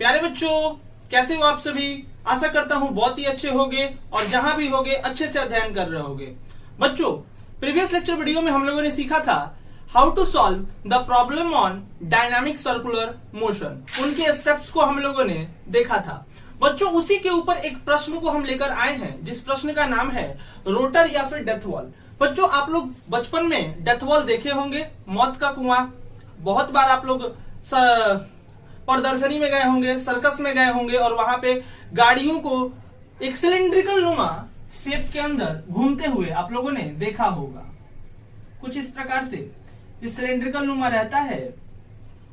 प्यारे बच्चों, कैसे हो आप सभी। आशा करता हूं बहुत ही अच्छे होंगे और जहां भी होंगे अच्छे से अध्ययन कर रहे होंगे। बच्चों, प्रीवियस लेक्चर वीडियो में हम लोगों ने सीखा था how to solve the problem on dynamic circular motion. उनके स्टेप्स को हम लोगों ने देखा था। बच्चों, उसी के ऊपर एक प्रश्न को हम लेकर आए हैं, जिस प्रश्न का नाम है रोटर या फिर डेथ वॉल। बच्चों, आप लोग बचपन में डेथ वॉल देखे होंगे, मौत का कुआं। बहुत बार आप लोग प्रदर्शनी में गए होंगे, सर्कस में गए होंगे और वहां पे गाड़ियों को एक सिलेंड्रिकल नुमा शेप के अंदर घूमते हुए आप लोगों ने देखा होगा। कुछ इस प्रकार से इस सिलेंड्रिकल नुमा रहता है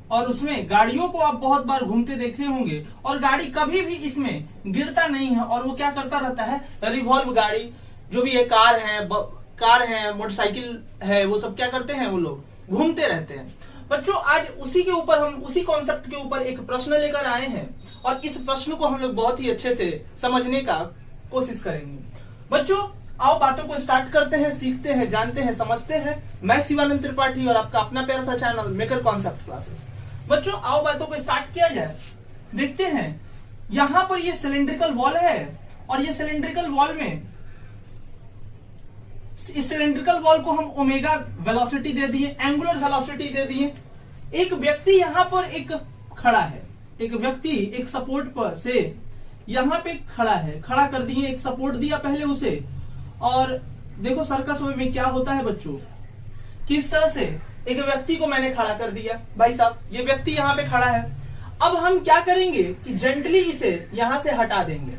और उसमें गाड़ियों को आप बहुत बार घूमते देखे होंगे और गाड़ी कभी भी इसमें गिरता नहीं है और वो क्या करता रहता है, रिवॉल्व गाड़ी जो भी है, कार है, मोटरसाइकिल है, वो सब क्या करते हैं, वो लोग घूमते रहते हैं। बच्चों, आज उसी के ऊपर हम उसी कॉन्सेप्ट के ऊपर एक प्रश्न लेकर आए हैं और इस प्रश्न को हम लोग बहुत ही अच्छे से समझने का कोशिश करेंगे। बच्चों, आओ बातों को स्टार्ट करते हैं, सीखते हैं, जानते हैं, समझते हैं। मैं शिवानंद त्रिपाठी और आपका अपना प्यारा सा चैनल मेकर कॉन्सेप्ट क्लासेस। बच्चों, आओ बातों को स्टार्ट किया जाए। देखते हैं, यहां पर ये सिलेंड्रिकल वॉल है और ये सिलेंड्रिकल वॉल में, इस सिलेंड्रिकल वॉल को हम ओमेगा वेलोसिटी दे दिए, एंगुलर वेलोसिटी दे दिए। एक व्यक्ति यहां पर एक खड़ा है, एक व्यक्ति एक सपोर्ट पर से यहां पे खड़ा है, खड़ा कर दिए, एक सपोर्ट दिया पहले उसे। और देखो सर्कस में क्या होता है बच्चों, किस तरह से एक व्यक्ति को मैंने खड़ा कर दिया। भाई साहब, ये व्यक्ति यहां पे खड़ा है। अब हम क्या करेंगे कि जेंटली इसे यहां से हटा देंगे,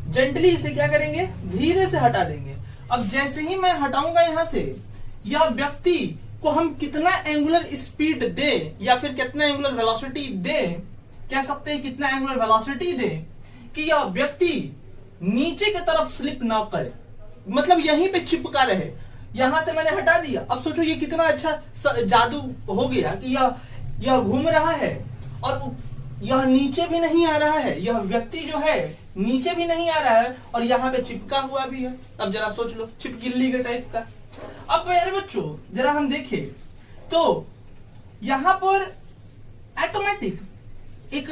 जेंटली इसे क्या करेंगे, धीरे से हटा देंगे। अब जैसे ही मैं हटाऊंगा यहां से, यह व्यक्ति को हम कितना एंगुलर स्पीड दे या फिर कितना एंगुलर वेलोसिटी दे, कह सकते हैं कितना एंगुलर वेलोसिटी दे कि यह व्यक्ति नीचे की तरफ स्लिप ना करे, मतलब यहीं पे चिपका रहे। यहां से मैंने हटा दिया। अब सोचो ये कितना अच्छा जादू हो गया कि यह घूम रहा है और यह नीचे भी नहीं आ रहा है, यह व्यक्ति जो है नीचे भी नहीं आ रहा है और यहाँ पे चिपका हुआ भी है। अब जरा सोच लो, चिपगिल्ली के टाइप का। अब मेरे बच्चों, जरा हम देखें तो यहां पर ऑटोमेटिक एक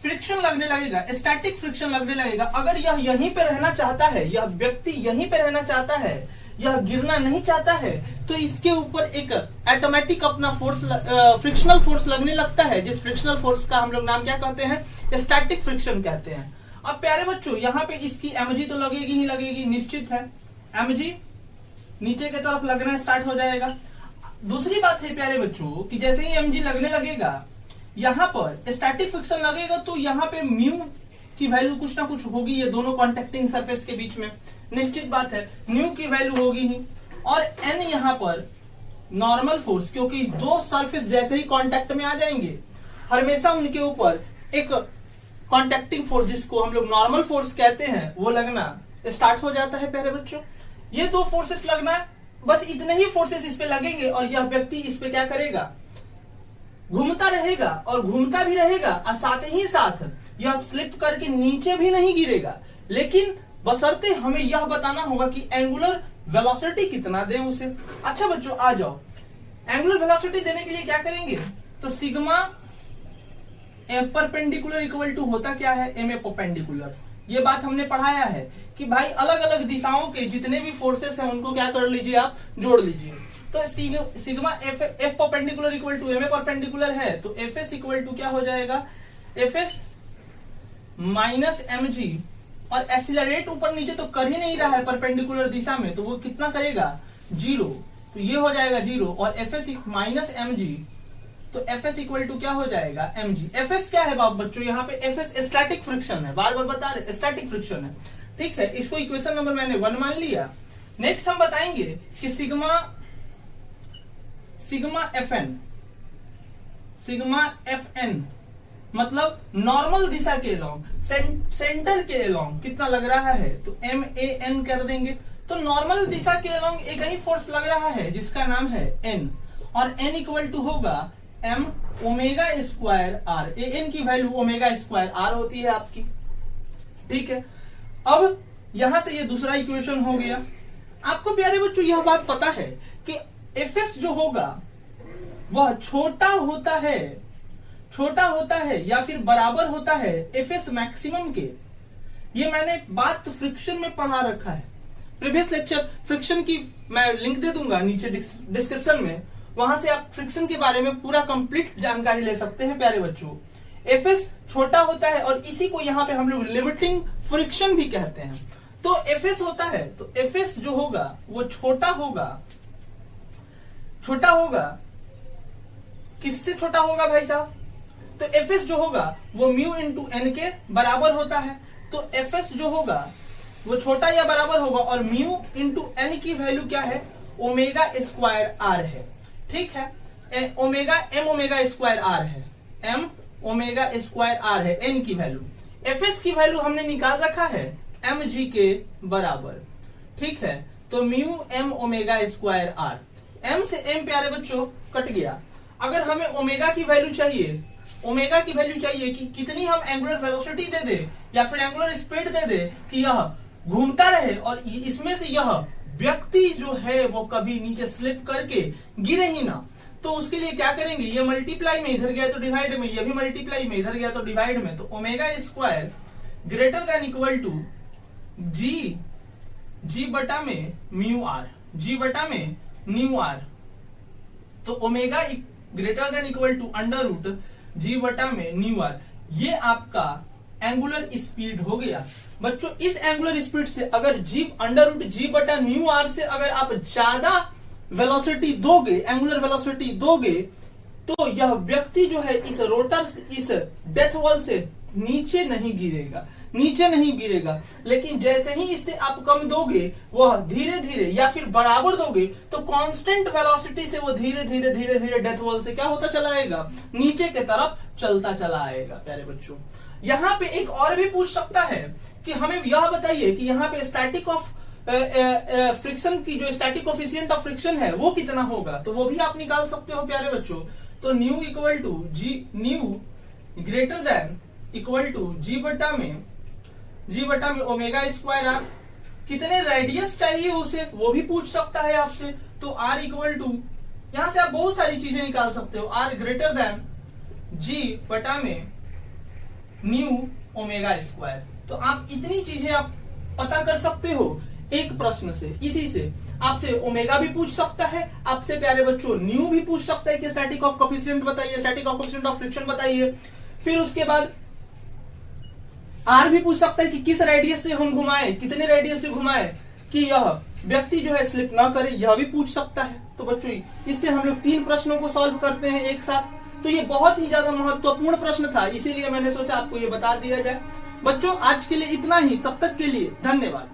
फ्रिक्शन लगने लगेगा, स्टैटिक फ्रिक्शन लगने लगेगा। अगर यह यहीं पे रहना चाहता है, यह व्यक्ति यहीं पे रहना चाहता है, यह गिरना नहीं चाहता है, तो इसके ऊपर एक ऑटोमेटिक अपना फोर्स, फ्रिक्शनल फोर्स लगने लगता है, जिस फ्रिक्शनल फोर्स का हम लोग नाम क्या कहते हैं, स्टैटिक फ्रिक्शन कहते हैं। अब प्यारे बच्चों, यहाँ पे इसकी mg तो लगेगी ही लगेगी, निश्चित है। mg नीचे की तरफ लगना स्टार्ट हो जाएगा। दूसरी बात है प्यारे बच्चों कि जैसे ही mg लगने लगेगा, यहाँ पर स्टैटिक फ्रिक्शन लगेगा तो यहाँ पे म्यू की वैल्यू कुछ ना कुछ होगी, ये दोनों कॉन्टेक्टिंग सरफेस के बीच में, निश्चित बात है न्यू की वैल्यू होगी ही। और n यहाँ पर नॉर्मल फोर्स, क्योंकि दो सरफेस जैसे ही कांटेक्ट में आ जाएंगे, हमेशा उनके ऊपर एक कॉन्टेक्टिंग फोर्स, जिसको हम लोग नॉर्मल फोर्स कहते हैं, वो लगना स्टार्ट हो जाता है। प्यारे बच्चों, ये दो फोर्सेस लगना, बस इतने ही फोर्सेस इस पे लगेंगे और यह व्यक्ति इस पे क्या करेगा, घूमता रहेगा और घूमता भी रहेगा और साथ ही साथ यह स्लिप करके नीचे भी नहीं गिरेगा। लेकिन बशर्ते हमें यह बताना होगा कि एंगुलर वेलोसिटी कितना दें उसे। अच्छा बच्चों, आ जाओ, एंगुलर वेलोसिटी देने के लिए क्या करेंगे, तो sigma F perpendicular equal to होता क्या है, एम ए परपेंडिकुलर। ये बात हमने पढ़ाया है कि भाई अलग अलग दिशाओं के जितने भी फोर्सेस हैं उनको क्या कर लीजिए, आप जोड़ लीजिए। तो sigma F perpendicular equal to M A perpendicular है, तो एफ एस इक्वल टू क्या हो जाएगा, F S minus M G. और एक्सीलरेट ऊपर नीचे तो कर ही नहीं रहा है परपेंडिकुलर दिशा में, तो वो कितना करेगा, 0। तो ये हो जाएगा 0 और F S minus M G, तो एफ एस इक्वल टू क्या हो जाएगा, एम जी। एफ एस क्या है बाप बच्चों, यहाँ पे एफ एस स्टैटिक फ्रिक्शन है, बार बार बता रहे स्टैटिक फ्रिक्शन है, ठीक है। इसको इक्वेशन नंबर मैंने 1 मान लिया। नेक्स्ट हम बताएंगे कि सिग्मा एफ एन मतलब नॉर्मल दिशा के अलोंग, सेंटर के अलोंग कितना लग रहा है, तो एम ए एन कर देंगे। तो नॉर्मल दिशा के अलोंग एक ही फोर्स लग रहा है जिसका नाम है एन, और एन इक्वल टू होगा एम ओमेगा स्क्वायर आर। ए एन की वैल्यू ओमेगा स्क्वायर आर होती है आपकी, ठीक है। अब यहां से ये दूसरा इक्वेशन हो गया। आपको प्यारे बच्चों यह बात पता है कि एफ एस जो होगा वह छोटा होता है छोटा होता है या फिर बराबर होता है एफएस मैक्सिमम के, ये मैंने बात फ्रिक्शन में पढ़ा रखा है। प्रीवियस लेक्चर फ्रिक्शन की मैं लिंक दे दूंगा नीचे डिस्क्रिप्शन में, वहां से आप फ्रिक्शन के बारे में पूरा कंप्लीट जानकारी ले सकते हैं प्यारे बच्चों। एफएस छोटा होता है और इसी को यहाँ पे हम लोग लिमिटिंग फ्रिक्शन भी कहते हैं। तो एफएस होता है, तो एफएस जो होगा वो छोटा होगा किससे छोटा होगा भाई साहब? तो एफएस जो होगा वो म्यू इंटू एन के बराबर होता है। तो एफएस जो होगा वो छोटा या बराबर होगा और म्यू इंटू एन की वैल्यू क्या है? ओमेगा स्क्वायर आर है। ठीक है, omega M omega square R है, एम ओमेगा स्क्वायर आर है एन की वैल्यू। एफएस की वैल्यू हमने निकाल रखा है एम जी के बराबर। ठीक है, तो mu M omega square R, M से एम प्यारे बच्चों कट गया। अगर हमें ओमेगा की वैल्यू चाहिए, ओमेगा की वैल्यू चाहिए कि कितनी हम एंगुलर वेलोसिटी दे दे या फिर एंगुलर स्पीड दे दे कि यह घूमता रहे और इसमें से यह व्यक्ति जो है वो कभी नीचे स्लिप करके गिरे ही ना, तो उसके लिए क्या करेंगे? ये मल्टीप्लाई में इधर गया तो डिवाइड में, ये भी मल्टीप्लाई में इधर गया तो डिवाइड में, तो omega square greater than equal to g बटा में म्यू आर, जी बटा में न्यू आर। तो omega greater than equal to under root g बटा में न्यू आर, ये आपका एंगुलर स्पीड हो गया। बच्चों इस एंगुलर स्पीड से अगर जी अंडर रूट जी बटा न्यू आर से अगर आप ज्यादा वेलोसिटी दोगे, एंगुलर वेलोसिटी दोगे, तो यह व्यक्ति जो है इस रोटर से, इस डेथ वॉल से नीचे नहीं गिरेगा। लेकिन जैसे ही इससे आप कम दोगे, वह धीरे धीरे या फिर बराबर दोगे, तो कांस्टेंट वेलोसिटी से वो धीरे धीरे डेथ वॉल से क्या होता चला आएगा? नीचे के तरफ चलता चला आएगा। प्यारे बच्चों यहाँ पे एक और भी पूछ सकता है कि हमें यह बताइए कि यहाँ पे स्टैटिक ऑफ फ्रिक्शन की जो स्टैटिक कोफिशिएंट ऑफ फ्रिक्शन है वो कितना होगा, तो वो भी आप निकाल सकते हो प्यारे बच्चों। तो nu equal to g, nu greater than equal to g बटा में ओमेगा स्क्वायर आर। कितने रेडियस चाहिए उसे वो भी पूछ सकता है आपसे। तो आर इक्वल टू, यहां से आप बहुत सारी चीजें निकाल सकते हो। आर ग्रेटर देन जी बटा में न्यू ओमेगा स्क्वायर। तो आप इतनी चीजें आप पता कर सकते हो एक प्रश्न से। इसी से आपसे ओमेगा भी पूछ सकता है, आपसे प्यारे बच्चों न्यू भी पूछ सकता है कि स्टैटिक ऑफ कोफिशिएंट बताइए, static of coefficient of friction बताइए। फिर उसके बाद आर भी पूछ सकता है कि किस रेडियस से हम घुमाए, कितने रेडियस से घुमाए कि यह व्यक्ति जो है स्लिप ना करे, यह भी पूछ सकता है। तो बच्चों इससे हम लोग 3 प्रश्नों को सॉल्व करते हैं एक साथ। तो ये बहुत ही ज्यादा महत्वपूर्ण प्रश्न था, इसीलिए मैंने सोचा आपको ये बता दिया जाए। बच्चों आज के लिए इतना ही, तब तक के लिए धन्यवाद।